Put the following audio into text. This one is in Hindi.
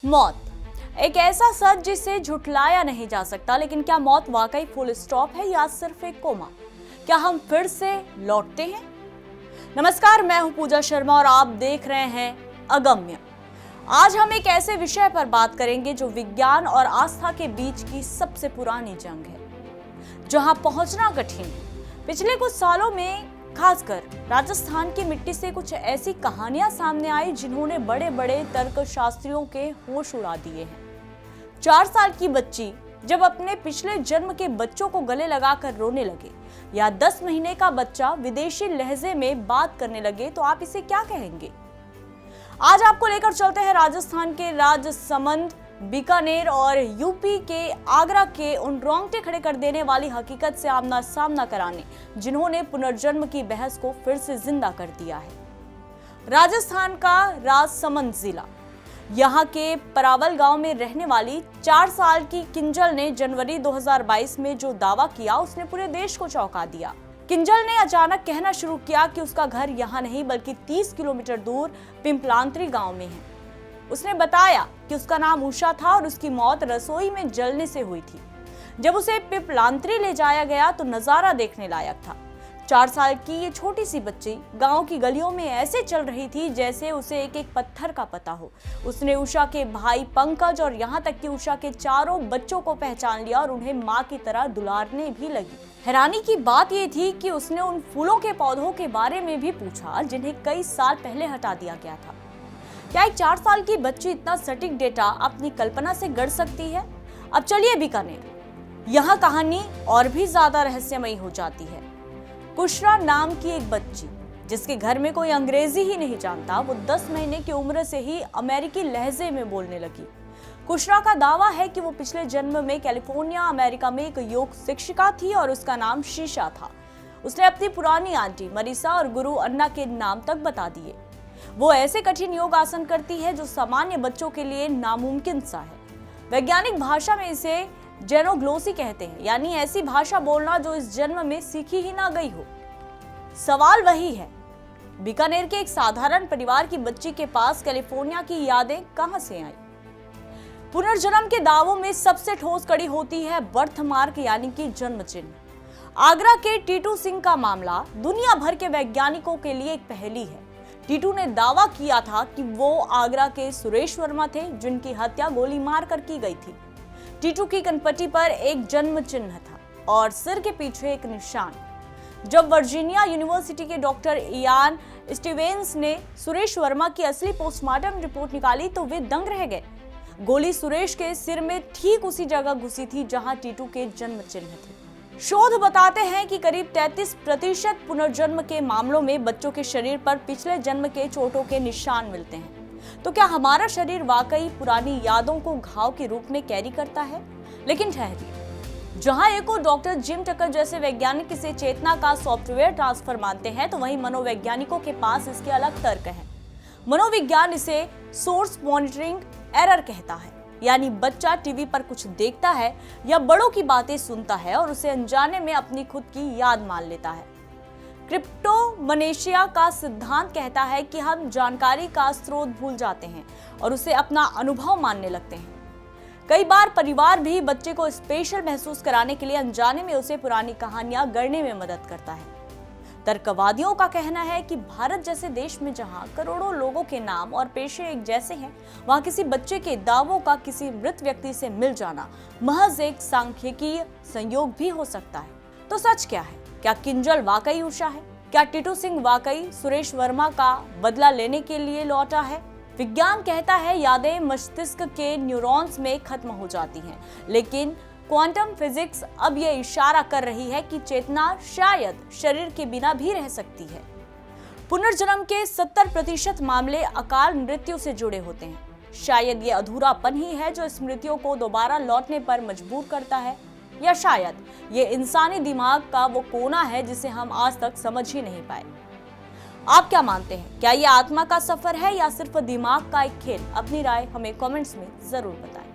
मौत एक ऐसा सच जिसे झुठलाया नहीं जा सकता, लेकिन क्या मौत वाकई फुल स्टॉप है या सिर्फ एक कोमा? क्या हम फिर से लौटते हैं? नमस्कार, मैं हूं पूजा शर्मा और आप देख रहे हैं अगम्य। आज हम एक ऐसे विषय पर बात करेंगे जो विज्ञान और आस्था के बीच की सबसे पुरानी जंग है, जहां पहुंचना कठिन है। पिछले कुछ सालों में खासकर राजस्थान की मिट्टी से कुछ ऐसी कहानियां सामने आई जिन्होंने बड़े बड़े तर्कशास्त्रियों के होश उड़ा दिए हैं। 4 साल की बच्ची जब अपने पिछले जन्म के बच्चों को गले लगाकर रोने लगे, या 10 महीने का बच्चा विदेशी लहजे में बात करने लगे, तो आप इसे क्या कहेंगे? आज आपको लेकर चलते हैं राजस्थान के राजसमंद, बीकानेर और यूपी के आगरा के उन रोंगटे खड़े कर देने वाली हकीकत से आमना सामना कराने, जिन्होंने पुनर्जन्म की बहस को फिर से जिंदा कर दिया है। राजस्थान का राजसमंद जिला, यहाँ के परावल गांव में रहने वाली 4 साल की किंजल ने जनवरी 2022 में जो दावा किया, उसने पूरे देश को चौंका दिया। किंजल ने अचानक कहना शुरू किया कि उसका घर यहाँ नहीं बल्कि 30 किलोमीटर दूर पिंपलांतरी गांव में है। उसने बताया कि उसका नाम उषा था और उसकी मौत रसोई में जलने से हुई थी। जब उसे पिंपलांतरी ले जाया गया तो नजारा देखने लायक था। 4 साल की ये छोटी सी बच्ची गांव की गलियों में ऐसे चल रही थी जैसे उसे एक एक पत्थर का पता हो। उसने उषा के भाई पंकज और यहाँ तक कि उषा के चारों बच्चों को पहचान लिया और उन्हें माँ की तरह दुलारने भी लगी। हैरानी की बात यह थी कि उसने उन फूलों के पौधों के बारे में भी पूछा जिन्हें कई साल पहले हटा दिया गया था। क्या एक 4 साल की बच्ची इतना सटीक डेटा अपनी कल्पना से गढ़ सकती है? अब चलिए बीकानेर। यहाँ कहानी और भी ज्यादा रहस्यमयी हो जाती है। कुशरा नाम की एक बच्ची, जिसके घर में कोई अंग्रेजी ही नहीं जानता, वो 10 महीने की उम्र से ही अमेरिकी लहजे में बोलने लगी। कुशरा का दावा है कि वो पिछले जन्म में कैलिफोर्निया, अमेरिका में एक योग शिक्षिका थी और उसका नाम शीशा था। उसने अपनी पुरानी आंटी मरीसा और गुरु अन्ना के नाम तक बता दिए। वो ऐसे कठिन योग आसन करती है जो सामान्य बच्चों के लिए नामुमकिन सा है। वैज्ञानिक भाषा में इसे जेनोग्लोसी कहते हैं, यानी ऐसी भाषा बोलना जो इस जन्म में सीखी ही ना गई हो। सवाल वही है, बीकानेर के एक साधारण परिवार की बच्ची के पास कैलिफोर्निया की यादें कहां से आई? पुनर्जन्म के दावों में सबसे ठोस कड़ी होती है बर्थमार्क, यानी कि जन्म चिन्ह। आगरा के टीटू सिंह का मामला दुनिया भर के वैज्ञानिकों के लिए एक पहेली है। टीटू ने दावा किया था कि वो आगरा के सुरेश वर्मा थे, जिनकी हत्या गोली मारकर की गई थी। टीटू की कनपट्टी पर एक जन्म चिन्ह था और सिर के पीछे एक निशान। जब वर्जीनिया यूनिवर्सिटी के डॉक्टर इयान स्टीवेंस ने सुरेश वर्मा की असली पोस्टमार्टम रिपोर्ट निकाली तो वे दंग रह गए। गोली सुरेश के सिर में ठीक उसी जगह घुसी थी जहां टीटू के जन्म चिन्ह थे। शोध बताते हैं कि करीब 33% पुनर्जन्म के मामलों में बच्चों के शरीर पर पिछले जन्म के चोटों के निशान मिलते हैं। तो क्या हमारा शरीर वाकई पुरानी यादों को घाव के रूप में कैरी करता है? लेकिन ठहरिए, जहां एक और डॉक्टर जिम टकर जैसे वैज्ञानिक इसे चेतना का सॉफ्टवेयर ट्रांसफर मानते हैं, तो वहीं मनोवैज्ञानिकों के पास इसके अलग तर्क हैं। मनोविज्ञान इसे सोर्स मॉनिटरिंग एरर कहता है, यानी बच्चा टीवी पर कुछ देखता है या बड़ों की बातें सुनता है और उसे अनजाने में अपनी खुद की याद मान लेता है। क्रिप्टोमनेशिया का सिद्धांत कहता है कि हम जानकारी का स्रोत भूल जाते हैं और उसे अपना अनुभव मानने लगते हैं। कई बार परिवार भी बच्चे को स्पेशल महसूस कराने के लिए अनजाने में उसे पुरानी कहानियां गढ़ने में मदद करता है। तर्कवादियों का कहना है कि भारत जैसे देश में जहां करोड़ों लोगों के नाम और पेशे एक जैसे हैं, वहां किसी बच्चे के दावों का किसी मृत व्यक्ति से मिल जाना महज एक सांख्यिकीय संयोग भी हो सकता है। तो सच क्या है? क्या किंजल वाकई उषा है? क्या टीटू सिंह वाकई सुरेश वर्मा का बदला लेने के लिए लौटा है? विज्ञान कहता है यादें मस्तिष्क के न्यूरॉन्स में खत्म हो जाती हैं, लेकिन क्वांटम फिजिक्स अब यह इशारा कर रही है कि चेतना शायद शरीर के बिना भी रह सकती है। पुनर्जन्म के 70% मामले अकाल मृत्यु से जुड़े होते हैं। शायद ये अधूरापन ही है जो स्मृतियों को दोबारा लौटने पर मजबूर करता है, या शायद ये इंसानी दिमाग का वो कोना है जिसे हम आज तक समझ ही नहीं पाए। आप क्या मानते हैं? क्या ये आत्मा का सफर है या सिर्फ दिमाग का एक खेल? अपनी राय हमें कमेंट्स में जरूर बताएं।